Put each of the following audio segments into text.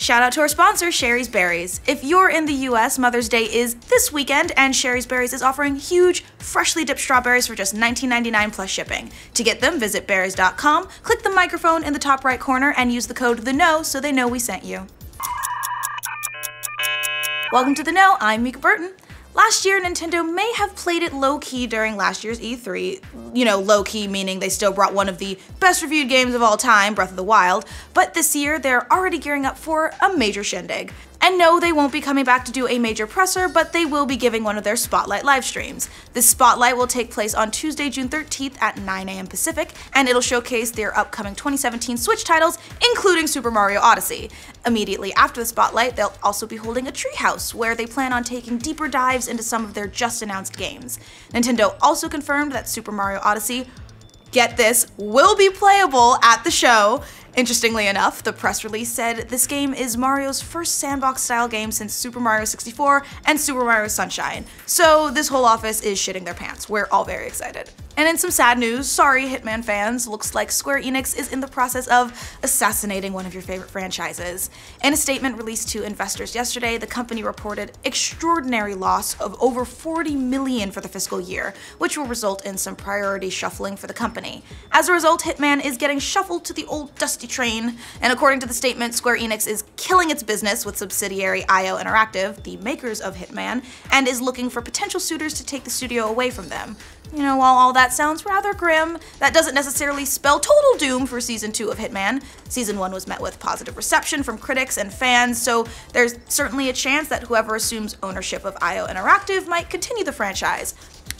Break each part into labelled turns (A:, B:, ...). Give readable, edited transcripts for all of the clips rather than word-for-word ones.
A: Shout out to our sponsor, Sherry's Berries. If you're in the US, Mother's Day is this weekend, and Sherry's Berries is offering huge, freshly dipped strawberries for just $19.99 plus shipping. To get them, visit berries.com, click the microphone in the top right corner, and use the code THEKNOW so they know we sent you. Welcome to The Know, I'm Mica Burton. Last year, Nintendo may have played it low-key during last year's E3. You know, low-key meaning they still brought one of the best-reviewed games of all time, Breath of the Wild, but this year they're already gearing up for a major shindig. And no, they won't be coming back to do a major presser, but they will be giving one of their Spotlight live streams. This Spotlight will take place on Tuesday, June 13th at 9 AM Pacific, and it'll showcase their upcoming 2017 Switch titles, including Super Mario Odyssey. Immediately after the Spotlight, they'll also be holding a treehouse, where they plan on taking deeper dives into some of their just-announced games. Nintendo also confirmed that Super Mario Odyssey, get this, will be playable at the show. Interestingly enough, the press release said this game is Mario's first sandbox-style game since Super Mario 64 and Super Mario Sunshine. So this whole office is shitting their pants. We're all very excited. And in some sad news, sorry Hitman fans, looks like Square-Enix is in the process of assassinating one of your favorite franchises. In a statement released to investors yesterday, the company reported extraordinary loss of over $40 million for the fiscal year, which will result in some priority shuffling for the company. As a result, Hitman is getting shuffled to the old dusty train, and according to the statement, Square-Enix is killing its business with subsidiary IO Interactive, the makers of Hitman, and is looking for potential suitors to take the studio away from them. You know, while all that sounds rather grim, that doesn't necessarily spell total doom for Season 2 of Hitman. Season 1 was met with positive reception from critics and fans, so there's certainly a chance that whoever assumes ownership of IO Interactive might continue the franchise.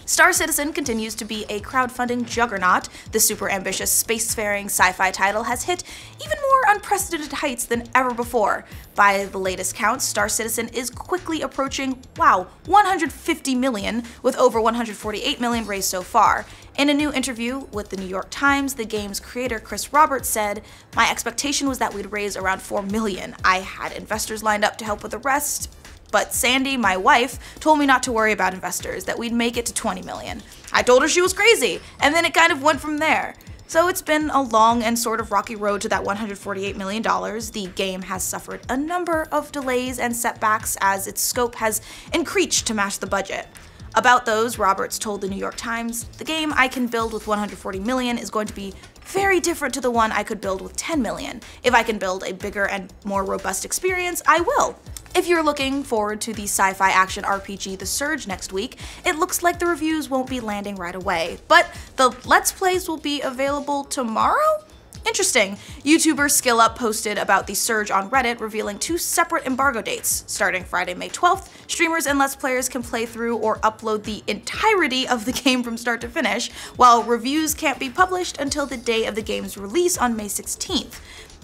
A: Star Citizen continues to be a crowdfunding juggernaut. The super ambitious spacefaring sci-fi title has hit even more unprecedented heights than ever before. By the latest counts, Star Citizen is quickly approaching, wow, 150 million, with over 148 million raised so far. In a new interview with the New York Times, the game's creator Chris Roberts said, "My expectation was that we'd raise around 4 million. I had investors lined up to help with the rest. But Sandy, my wife, told me not to worry about investors, that we'd make it to 20 million. I told her she was crazy, and then it kind of went from there." So it's been a long and sort of rocky road to that $148 million. The game has suffered a number of delays and setbacks as its scope has increased to match the budget. About those, Roberts told the New York Times, "The game I can build with 140 million is going to be very different to the one I could build with 10 million. If I can build a bigger and more robust experience, I will." If you're looking forward to the sci-fi action RPG The Surge next week, it looks like the reviews won't be landing right away, but the Let's Plays will be available tomorrow? Interesting. YouTuber SkillUp posted about The Surge on Reddit, revealing 2 separate embargo dates. Starting Friday, May 12th, streamers and Let's Players can play through or upload the entirety of the game from start to finish, while reviews can't be published until the day of the game's release on May 16th.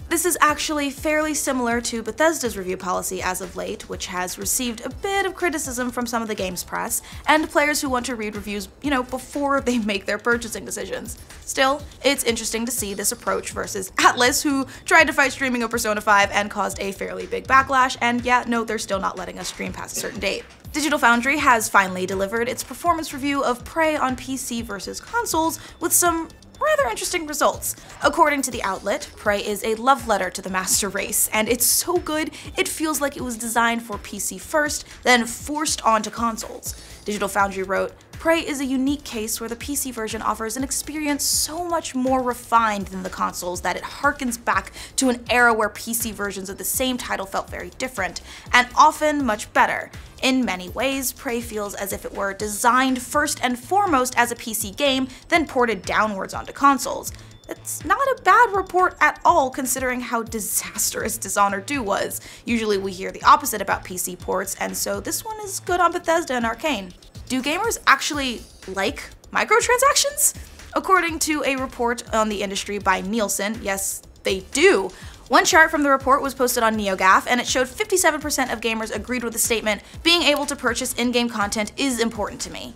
A: This is actually fairly similar to Bethesda's review policy as of late, which has received a bit of criticism from some of the game's press, and players who want to read reviews, before they make their purchasing decisions. Still, it's interesting to see this approach versus Atlas, who tried to fight streaming of Persona 5 and caused a fairly big backlash, and yeah, no, they're still not letting us stream past a certain date. Digital Foundry has finally delivered its performance review of Prey on PC versus consoles with some rather interesting results. According to the outlet, Prey is a love letter to the master race, and it's so good it feels like it was designed for PC first, then forced onto consoles. Digital Foundry wrote, "Prey is a unique case where the PC version offers an experience so much more refined than the consoles that it harkens back to an era where PC versions of the same title felt very different, and often much better. In many ways, Prey feels as if it were designed first and foremost as a PC game, then ported downwards onto consoles. It's not a bad report at all considering how disastrous Dishonored 2 was. Usually we hear the opposite about PC ports, and so this one is good on Bethesda and Arcane." Do gamers actually like microtransactions? According to a report on the industry by Nielsen, yes, they do. One chart from the report was posted on NeoGAF, and it showed 57% of gamers agreed with the statement, "Being able to purchase in-game content is important to me."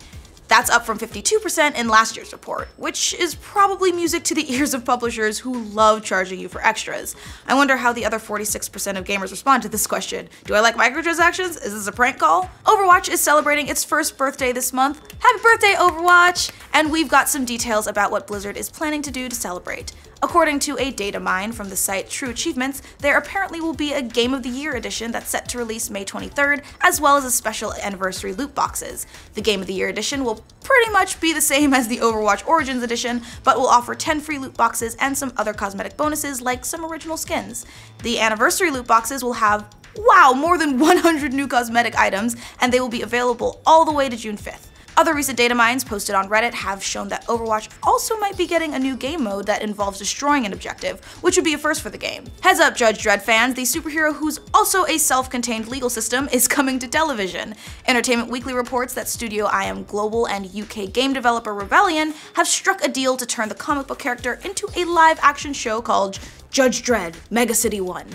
A: That's up from 52% in last year's report, which is probably music to the ears of publishers who love charging you for extras. I wonder how the other 46% of gamers respond to this question. Do I like microtransactions? Is this a prank call? Overwatch is celebrating its first birthday this month. Happy birthday, Overwatch! And we've got some details about what Blizzard is planning to do to celebrate. According to a data mine from the site True Achievements, there apparently will be a Game of the Year edition that's set to release May 23rd, as well as a special anniversary loot boxes. The Game of the Year edition will pretty much be the same as the Overwatch Origins edition, but will offer 10 free loot boxes and some other cosmetic bonuses like some original skins. The anniversary loot boxes will have, wow, more than 100 new cosmetic items, and they will be available all the way to June 5th. Other recent data mines posted on Reddit have shown that Overwatch also might be getting a new game mode that involves destroying an objective, which would be a first for the game. Heads up, Judge Dredd fans, the superhero who's also a self-contained legal system is coming to television. Entertainment Weekly reports that Studio IM Global and UK game developer Rebellion have struck a deal to turn the comic book character into a live-action show called Judge Dredd Mega City 1.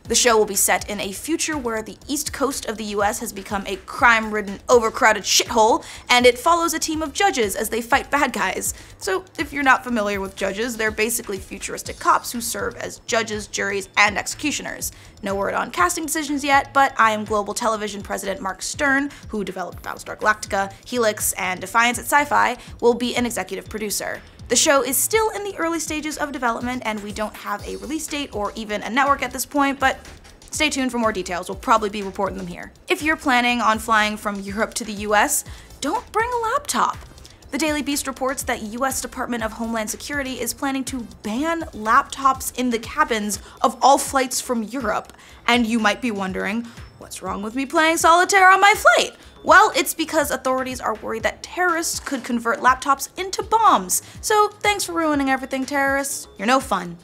A: The show will be set in a future where the east coast of the US has become a crime-ridden, overcrowded shithole, and it follows a team of judges as they fight bad guys. So if you're not familiar with judges, they're basically futuristic cops who serve as judges, juries, and executioners. No word on casting decisions yet, but IM Global Television President Mark Stern, who developed Battlestar Galactica, Helix, and Defiance at Sci-Fi, will be an executive producer. The show is still in the early stages of development, and we don't have a release date or even a network at this point, but stay tuned for more details. We'll probably be reporting them here. If you're planning on flying from Europe to the US, don't bring a laptop. The Daily Beast reports that US Department of Homeland Security is planning to ban laptops in the cabins of all flights from Europe. And you might be wondering, what's wrong with me playing solitaire on my flight? Well, it's because authorities are worried that terrorists could convert laptops into bombs. So thanks for ruining everything, terrorists. You're no fun.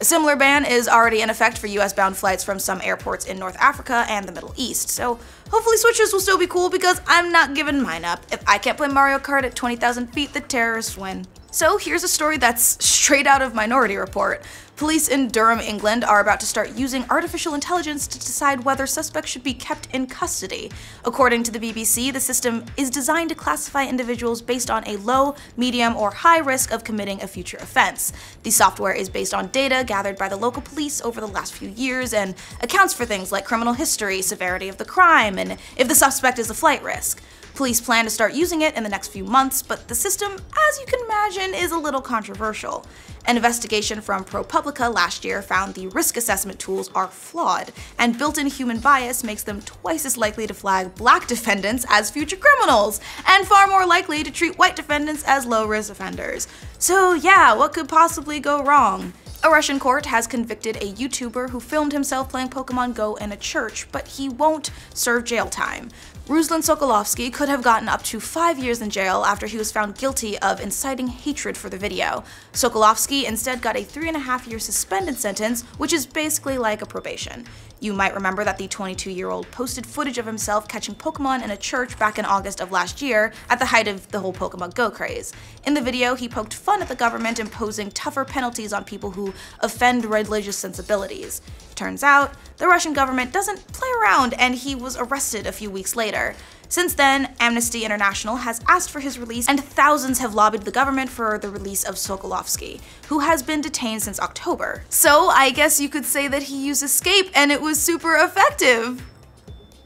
A: A similar ban is already in effect for US-bound flights from some airports in North Africa and the Middle East, so hopefully switches will still be cool because I'm not giving mine up. If I can't play Mario Kart at 20,000 feet, the terrorists win. So here's a story that's straight out of Minority Report. Police in Durham, England are about to start using artificial intelligence to decide whether suspects should be kept in custody. According to the BBC, the system is designed to classify individuals based on a low, medium, or high risk of committing a future offense. The software is based on data gathered by the local police over the last few years and accounts for things like criminal history, severity of the crime, and if the suspect is a flight risk. Police plan to start using it in the next few months, but the system, as you can imagine, is a little controversial. An investigation from ProPublica last year found the risk assessment tools are flawed, and built-in human bias makes them twice as likely to flag black defendants as future criminals, and far more likely to treat white defendants as low-risk offenders. So yeah, what could possibly go wrong? A Russian court has convicted a YouTuber who filmed himself playing Pokemon Go in a church, but he won't serve jail time. Ruslan Sokolovsky could have gotten up to 5 years in jail after he was found guilty of inciting hatred for the video. Sokolovsky instead got a 3.5-year suspended sentence, which is basically like a probation. You might remember that the 22-year-old posted footage of himself catching Pokemon in a church back in August of last year, at the height of the whole Pokemon Go craze. In the video, he poked fun at the government imposing tougher penalties on people who offend religious sensibilities. Turns out, the Russian government doesn't play around, and he was arrested a few weeks later. Since then, Amnesty International has asked for his release, and thousands have lobbied the government for the release of Sokolovsky, who has been detained since October. So I guess you could say that he used escape, and it was super effective.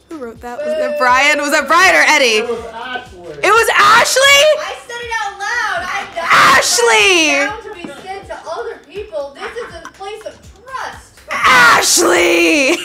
A: Who wrote that? Was that Brian? Was that Brian or Eddie?
B: It was Ashley.
A: It was Ashley?
C: I said it out loud.
A: Ashley!
C: It's bound to be said to other people. This is a place of trust.
A: Ashley!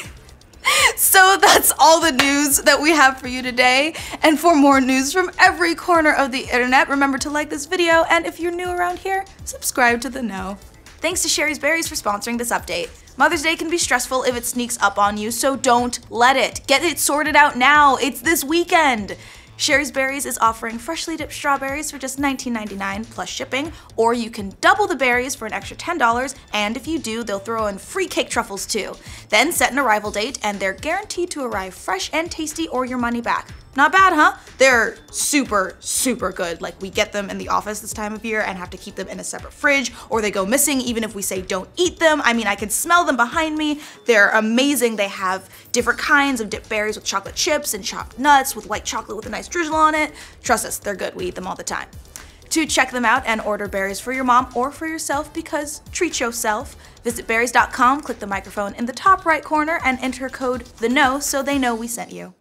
A: So that's all the news that we have for you today. And for more news from every corner of the internet, remember to like this video, and if you're new around here, subscribe to The Know. Thanks to Sherry's Berries for sponsoring this update. Mother's Day can be stressful if it sneaks up on you, so don't let it. Get it sorted out now. It's this weekend. Sherry's Berries is offering freshly dipped strawberries for just $19.99 plus shipping, or you can double the berries for an extra $10, and if you do, they'll throw in free cake truffles too. Then set an arrival date, and they're guaranteed to arrive fresh and tasty or your money back. Not bad, huh? They're super, super good. Like, we get them in the office this time of year and have to keep them in a separate fridge, or they go missing even if we say don't eat them. I mean, I can smell them behind me. They're amazing. They have different kinds of dipped berries with chocolate chips and chopped nuts with white chocolate with a nice drizzle on it. Trust us, they're good. We eat them all the time. To check them out and order berries for your mom or for yourself, because treat yourself, visit berries.com, click the microphone in the top right corner, and enter code THEKNOW so they know we sent you.